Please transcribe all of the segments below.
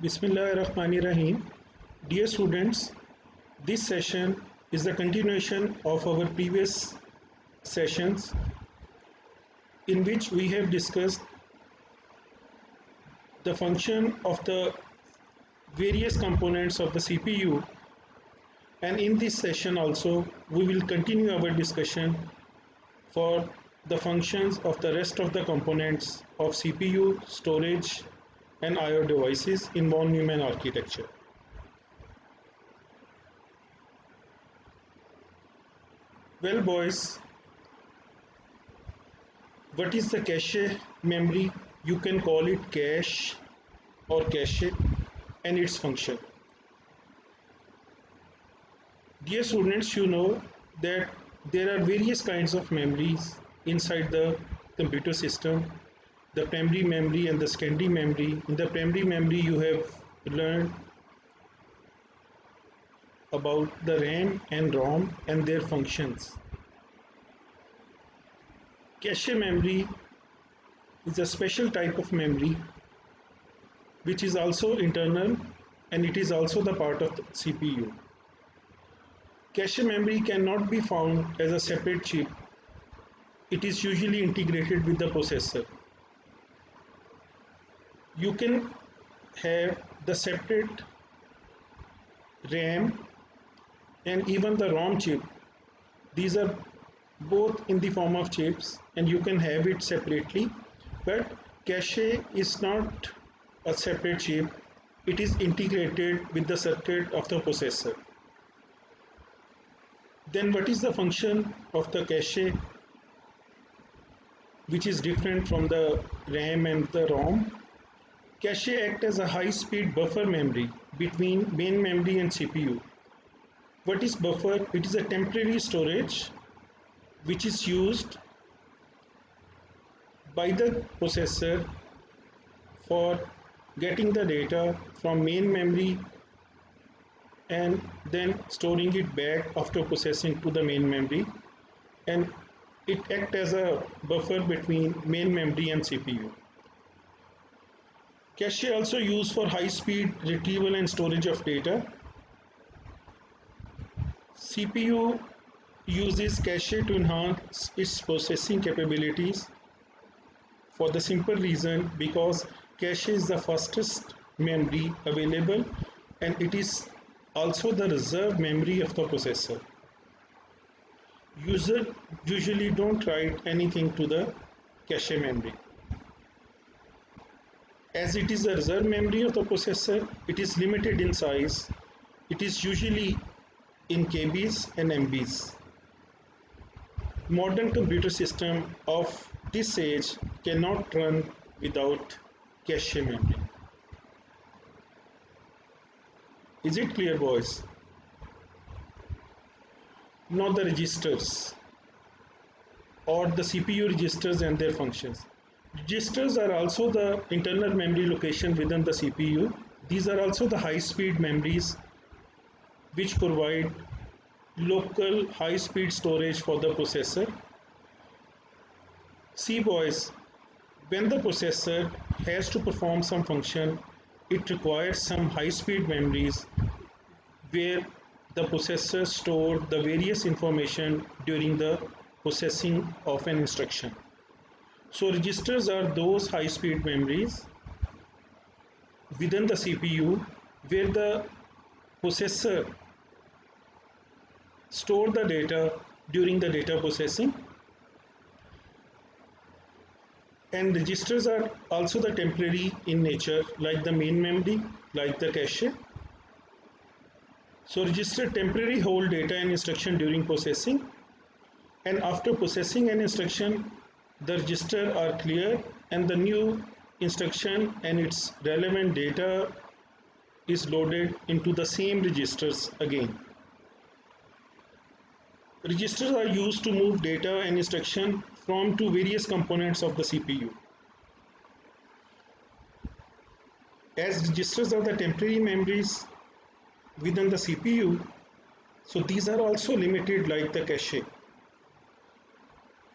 Bismillahirrahmanirrahim. Dear students, this session is the continuation of our previous sessions in which we have discussed the function of the various components of the CPU, and in this session also we will continue our discussion for the functions of the rest of the components of CPU, storage and I/O devices in von Neumann architecture. Well boys, what is the cache memory? You can call it cache or cache and its function. Dear students, you know that there are various kinds of memories inside the computer system. The primary memory and the secondary memory. In the primary memory you have learned about the RAM and ROM and their functions. Cache memory is a special type of memory which is also internal and it is also the part of the CPU. Cache memory cannot be found as a separate chip. It is usually integrated with the processor. You can have the separate RAM and even the ROM chip. These are both in the form of chips and you can have it separately, but cache is not a separate chip. It is integrated with the circuit of the processor. Then what is the function of the cache which is different from the RAM and the ROM? Cache acts as a high-speed buffer memory between main memory and CPU. What is buffer? It is a temporary storage which is used by the processor for getting the data from main memory and then storing it back after processing to the main memory, and it acts as a buffer between main memory and CPU. Cache also used for high-speed retrieval and storage of data. CPU uses cache to enhance its processing capabilities for the simple reason because cache is the fastest memory available and it is also the reserve memory of the processor. User usually don't write anything to the cache memory. As it is the reserve memory of the processor, it is limited in size. It is usually in KBs and MBs. Modern computer system of this age cannot run without cache memory. Is it clear, boys? Now the registers or the CPU registers and their functions. Registers are also the internal memory location within the CPU. These are also the high-speed memories which provide local high-speed storage for the processor. See boys, when the processor has to perform some function, it requires some high-speed memories where the processor stores the various information during the processing of an instruction. So registers are those high-speed memories within the CPU where the processor stores the data during the data processing, and registers are also the temporary in nature like the main memory, like the cache. So register temporarily hold data and instruction during processing, and after processing an instruction the register are clear and the new instruction and its relevant data is loaded into the same registers again. Registers are used to move data and instruction from to various components of the CPU. As registers are the temporary memories within the CPU, so these are also limited like the cache.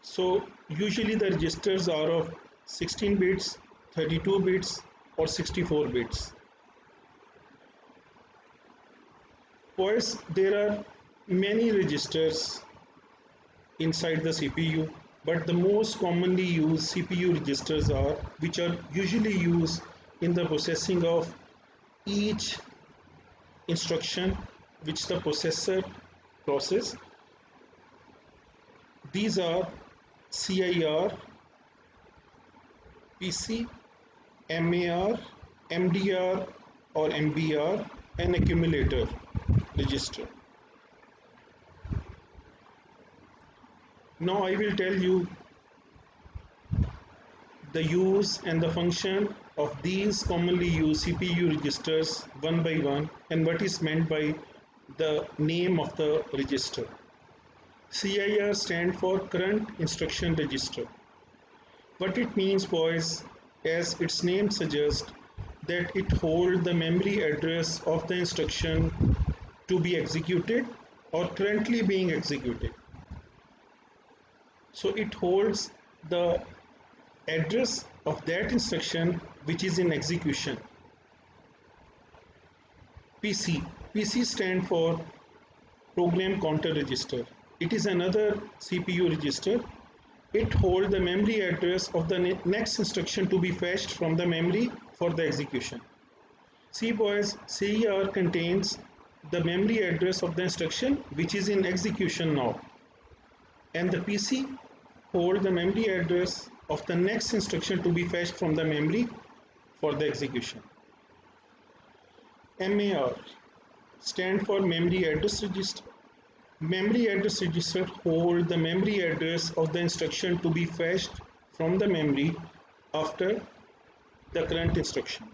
So usually the registers are of 16 bits, 32 bits or 64 bits. Boys, there are many registers inside the CPU, but the most commonly used CPU registers are, which are usually used in the processing of each instruction which the processor process. These are CIR, PC, MAR, MDR or MBR, and accumulator register. Now I will tell you the use and the function of these commonly used CPU registers one by one and what is meant by the name of the register. CIR stands for Current Instruction Register. What it means, boys, as its name suggests, that it holds the memory address of the instruction to be executed or currently being executed. So it holds the address of that instruction which is in execution. PC stands for Program Counter Register. It is another CPU register. It holds the memory address of the next instruction to be fetched from the memory for the execution. See boys, CIR contains the memory address of the instruction which is in execution now, and the PC holds the memory address of the next instruction to be fetched from the memory for the execution. MAR stands for Memory Address Register. Memory address register holds the memory address of the instruction to be fetched from the memory after the current instruction.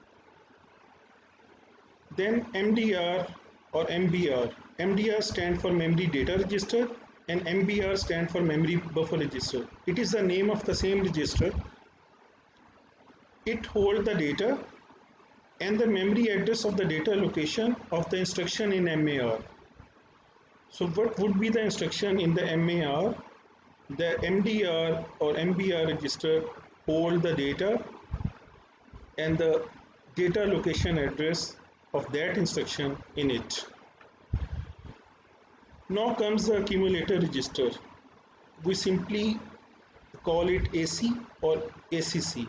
Then MDR or MBR. MDR stands for Memory Data Register and MBR stands for Memory Buffer Register. It is the name of the same register. It holds the data and the memory address of the data location of the instruction in MAR. So what would be the instruction in the MAR? The MDR or MBR register hold the data and the data location address of that instruction in it. Now comes the accumulator register. We simply call it AC or ACC.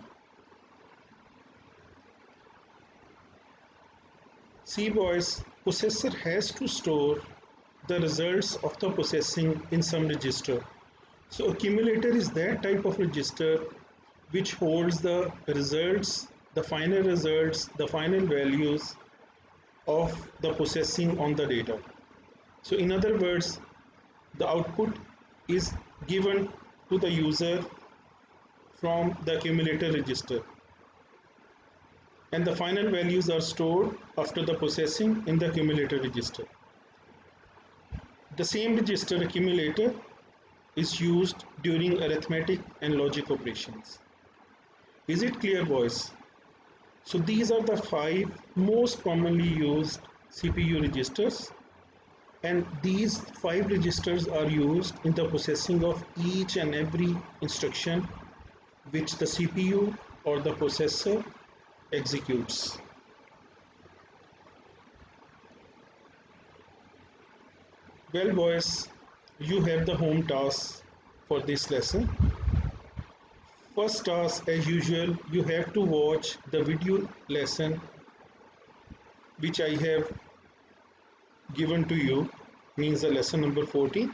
See boys, processor has to store the results of the processing in some register. So accumulator is that type of register which holds the results, the final values of the processing on the data. So in other words, the output is given to the user from the accumulator register, and the final values are stored after the processing in the accumulator register. The same register accumulator is used during arithmetic and logic operations. Is it clear, boys? So these are the 5 most commonly used CPU registers, and these 5 registers are used in the processing of each and every instruction which the CPU or the processor executes. Well boys, you have the home task for this lesson. First task, as usual, you have to watch the video lesson which I have given to you, means the lesson number 14.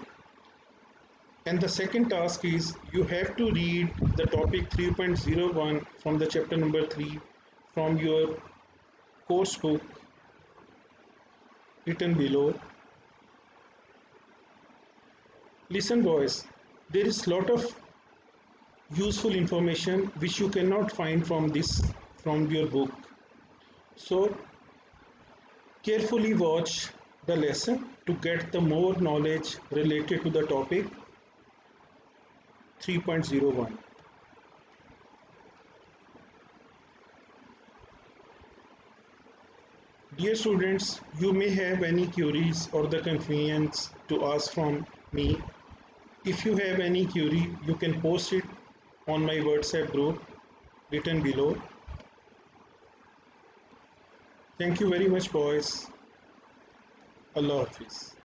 And the second task is you have to read the topic 3.01 from the chapter number 3 from your course book written below. Listen boys, there is lot of useful information which you cannot find from your book. So carefully watch the lesson to get the more knowledge related to the topic 3.01. Dear students, you may have any queries or the confusions to ask from me. If you have any query, you can post it on my WhatsApp group written below. Thank you very much, boys. Allah Hafiz.